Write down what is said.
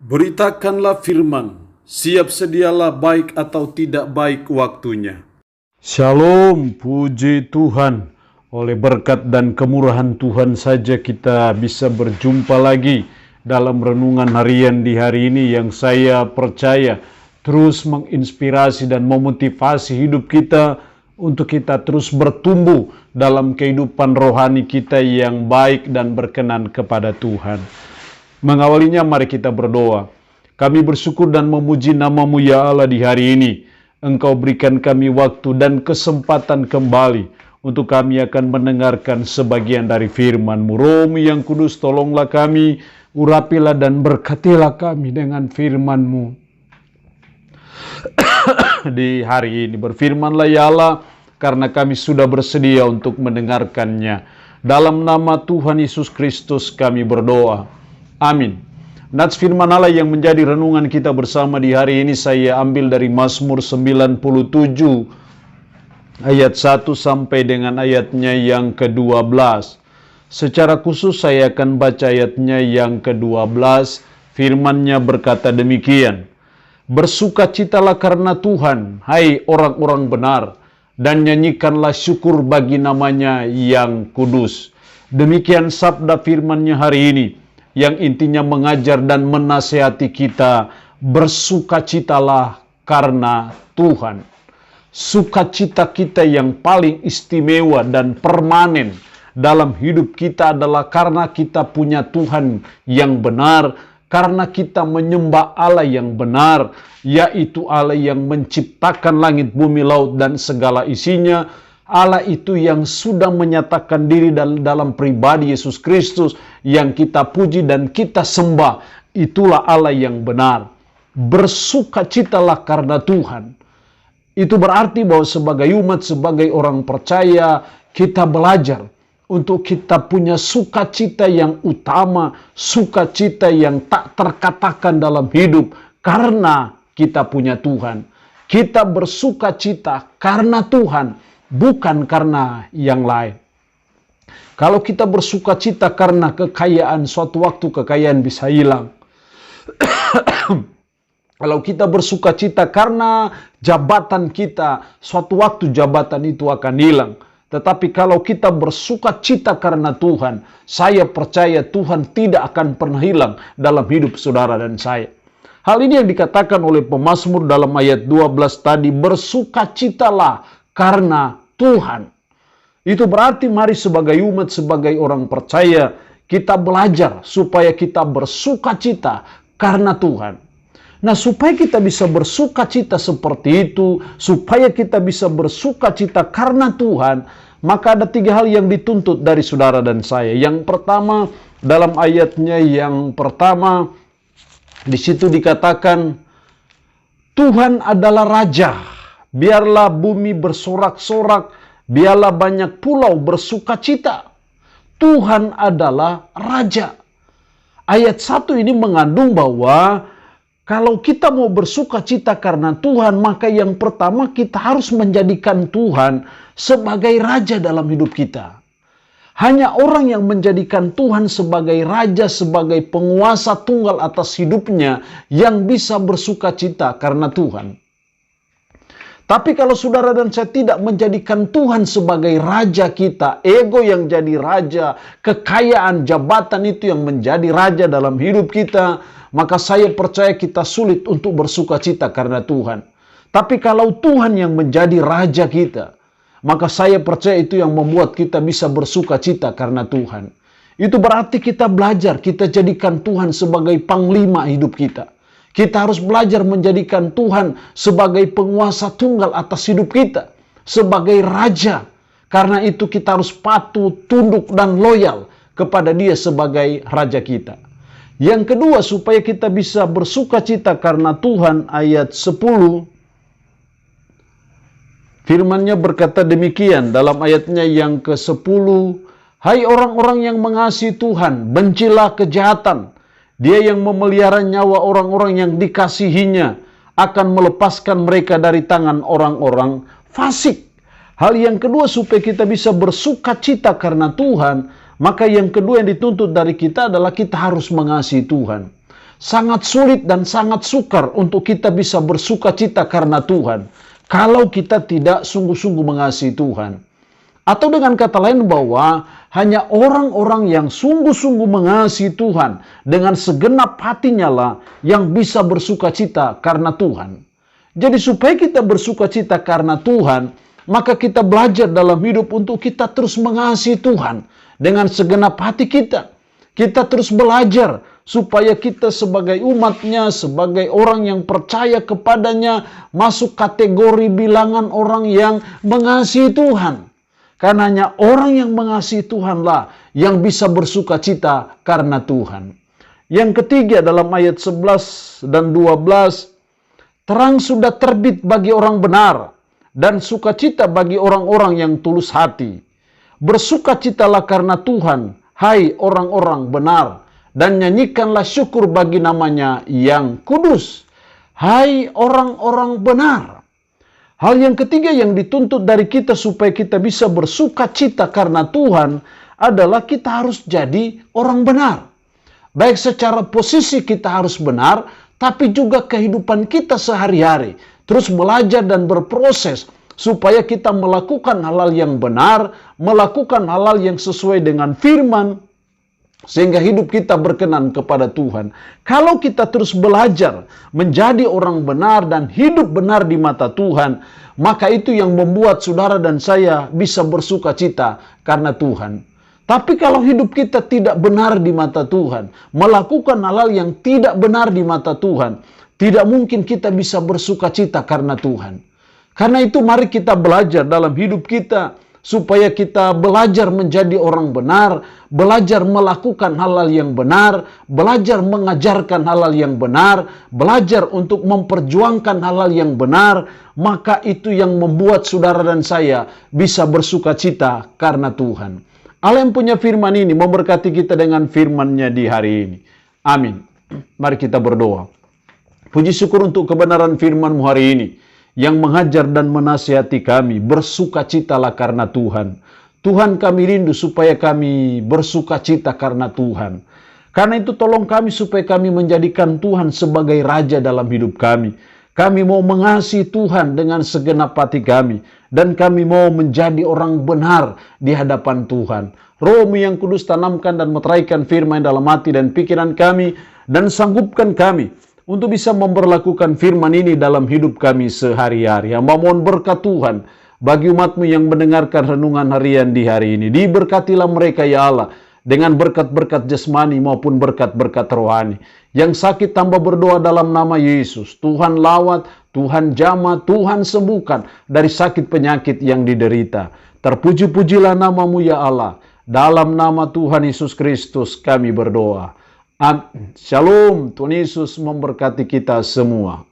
Beritakanlah firman, siap sedialah baik atau tidak baik waktunya. Shalom, puji Tuhan. Oleh berkat dan kemurahan Tuhan saja kita bisa berjumpa lagi dalam renungan harian di hari ini yang saya percaya terus menginspirasi dan memotivasi hidup kita untuk kita terus bertumbuh dalam kehidupan rohani kita yang baik dan berkenan kepada Tuhan. Mengawalinya mari kita berdoa. Kami bersyukur dan memuji nama-Mu ya Allah di hari ini. Engkau berikan kami waktu dan kesempatan kembali untuk kami akan mendengarkan sebagian dari firman-Mu. Roh-Mu yang kudus, tolonglah kami, urapilah dan berkatilah kami dengan firman-Mu. Di hari ini berfirmanlah ya Allah, karena kami sudah bersedia untuk mendengarkannya. Dalam nama Tuhan Yesus Kristus kami berdoa. Amin. Nats firman Allah yang menjadi renungan kita bersama di hari ini saya ambil dari Mazmur 97 ayat 1 sampai dengan ayatnya yang ke-12. Secara khusus saya akan baca ayatnya yang ke-12. Firman-Nya berkata demikian. Bersukacitalah karena Tuhan, hai orang-orang benar, dan nyanyikanlah syukur bagi nama-Nya yang kudus. Demikian sabda firman-Nya hari ini, yang intinya mengajar dan menasihati kita, bersukacitalah karena Tuhan. Sukacita kita yang paling istimewa dan permanen dalam hidup kita adalah karena kita punya Tuhan yang benar, karena kita menyembah Allah yang benar, yaitu Allah yang menciptakan langit, bumi, laut, dan segala isinya. Allah itu yang sudah menyatakan diri dalam pribadi Yesus Kristus yang kita puji dan kita sembah. Itulah Allah yang benar. Bersukacitalah karena Tuhan. Itu berarti bahwa sebagai umat, sebagai orang percaya, kita belajar untuk kita punya sukacita yang utama, sukacita yang tak terkatakan dalam hidup karena kita punya Tuhan. Kita bersukacita karena Tuhan, bukan karena yang lain. Kalau kita bersukacita karena kekayaan, suatu waktu kekayaan bisa hilang. Kalau kita bersukacita karena jabatan kita, suatu waktu jabatan itu akan hilang. Tetapi kalau kita bersukacita karena Tuhan, saya percaya Tuhan tidak akan pernah hilang dalam hidup saudara dan saya. Hal ini yang dikatakan oleh pemazmur dalam ayat 12 tadi, bersukacitalah karena Tuhan. Itu berarti mari sebagai umat, sebagai orang percaya, kita belajar supaya kita bersukacita karena Tuhan. Nah, supaya kita bisa bersukacita seperti itu, supaya kita bisa bersukacita karena Tuhan, maka ada 3 hal yang dituntut dari saudara dan saya. Yang pertama, dalam ayatnya yang pertama, di situ dikatakan, Tuhan adalah Raja. Biarlah bumi bersorak-sorak, biarlah banyak pulau bersukacita. Tuhan adalah Raja. Ayat 1 ini mengandung bahwa kalau kita mau bersukacita karena Tuhan, maka yang pertama kita harus menjadikan Tuhan sebagai Raja dalam hidup kita. Hanya orang yang menjadikan Tuhan sebagai Raja, sebagai penguasa tunggal atas hidupnya, yang bisa bersukacita karena Tuhan. Tapi kalau saudara dan saya tidak menjadikan Tuhan sebagai Raja kita, ego yang jadi Raja, kekayaan, jabatan itu yang menjadi Raja dalam hidup kita, maka saya percaya kita sulit untuk bersukacita karena Tuhan. Tapi kalau Tuhan yang menjadi Raja kita, maka saya percaya itu yang membuat kita bisa bersukacita karena Tuhan. Itu berarti kita belajar, kita jadikan Tuhan sebagai panglima hidup kita. Kita harus belajar menjadikan Tuhan sebagai penguasa tunggal atas hidup kita. Sebagai Raja. Karena itu kita harus patuh, tunduk, dan loyal kepada Dia sebagai Raja kita. Yang kedua, supaya kita bisa bersukacita karena Tuhan, ayat 10. Firman-Nya berkata demikian dalam ayatnya yang ke-10. Hai orang-orang yang mengasihi Tuhan, bencilah kejahatan. Dia yang memelihara nyawa orang-orang yang dikasihinya akan melepaskan mereka dari tangan orang-orang fasik. Hal yang kedua supaya kita bisa bersukacita karena Tuhan, maka yang kedua yang dituntut dari kita adalah kita harus mengasihi Tuhan. sangat sulit dan sangat sukar untuk kita bisa bersuka cita karena Tuhan kalau kita tidak sungguh-sungguh mengasihi Tuhan. Atau dengan kata lain bahwa hanya orang-orang yang sungguh-sungguh mengasihi Tuhan dengan segenap hatinya lah yang bisa bersuka cita karena Tuhan. Jadi supaya kita bersuka cita karena Tuhan, maka kita belajar dalam hidup untuk kita terus mengasihi Tuhan dengan segenap hati kita. Kita terus belajar supaya kita sebagai umatnya, sebagai orang yang percaya kepadanya, masuk kategori bilangan orang yang mengasihi Tuhan. Karena hanya orang yang mengasihi Tuhanlah yang bisa bersuka cita karena Tuhan. Yang ketiga dalam ayat 11 dan 12, terang sudah terbit bagi orang benar dan sukacita bagi orang-orang yang tulus hati. Bersukacitalah karena Tuhan, hai orang-orang benar, dan nyanyikanlah syukur bagi namanya yang kudus, hai orang-orang benar. Hal yang ketiga yang dituntut dari kita supaya kita bisa bersuka cita karena Tuhan adalah kita harus jadi orang benar. Baik secara posisi kita harus benar, tapi juga kehidupan kita sehari-hari. Terus belajar dan berproses supaya kita melakukan hal-hal yang benar, melakukan hal-hal yang sesuai dengan firman, sehingga hidup kita berkenan kepada Tuhan. Kalau kita terus belajar menjadi orang benar dan hidup benar di mata Tuhan, maka itu yang membuat saudara dan saya bisa bersuka cita karena Tuhan. Tapi kalau hidup kita tidak benar di mata Tuhan, melakukan hal-hal yang tidak benar di mata Tuhan, tidak mungkin kita bisa bersuka cita karena Tuhan. Karena itu mari kita belajar dalam hidup kita, supaya kita belajar menjadi orang benar, belajar melakukan hal-hal yang benar, belajar mengajarkan hal-hal yang benar, belajar untuk memperjuangkan hal-hal yang benar, maka itu yang membuat saudara dan saya bisa bersuka cita karena Tuhan. Allah yang punya firman ini memberkati kita dengan firman-Nya di hari ini. Amin. Mari kita berdoa. Puji syukur untuk kebenaran firman-Mu hari ini, yang mengajar dan menasihati kami, bersukacitalah karena Tuhan. Tuhan, kami rindu supaya kami bersukacita karena Tuhan. Karena itu tolong kami supaya kami menjadikan Tuhan sebagai Raja dalam hidup kami. Kami mau mengasihi Tuhan dengan segenap hati kami. Dan kami mau menjadi orang benar di hadapan Tuhan. Roh-Mu yang kudus tanamkan dan meteraikan firman dalam hati dan pikiran kami. Dan sanggupkan kami untuk bisa memperlakukan firman ini dalam hidup kami sehari-hari. Hamba mohon berkat Tuhan bagi umat-Mu yang mendengarkan renungan harian di hari ini. Diberkatilah mereka ya Allah, dengan berkat-berkat jasmani maupun berkat-berkat rohani. Yang sakit tambah berdoa dalam nama Yesus. Tuhan lawat, Tuhan jamah, Tuhan sembuhkan dari sakit penyakit yang diderita. Terpuji-pujilah nama-Mu ya Allah. Dalam nama Tuhan Yesus Kristus kami berdoa. Shalom, Tuhan Yesus memberkati kita semua.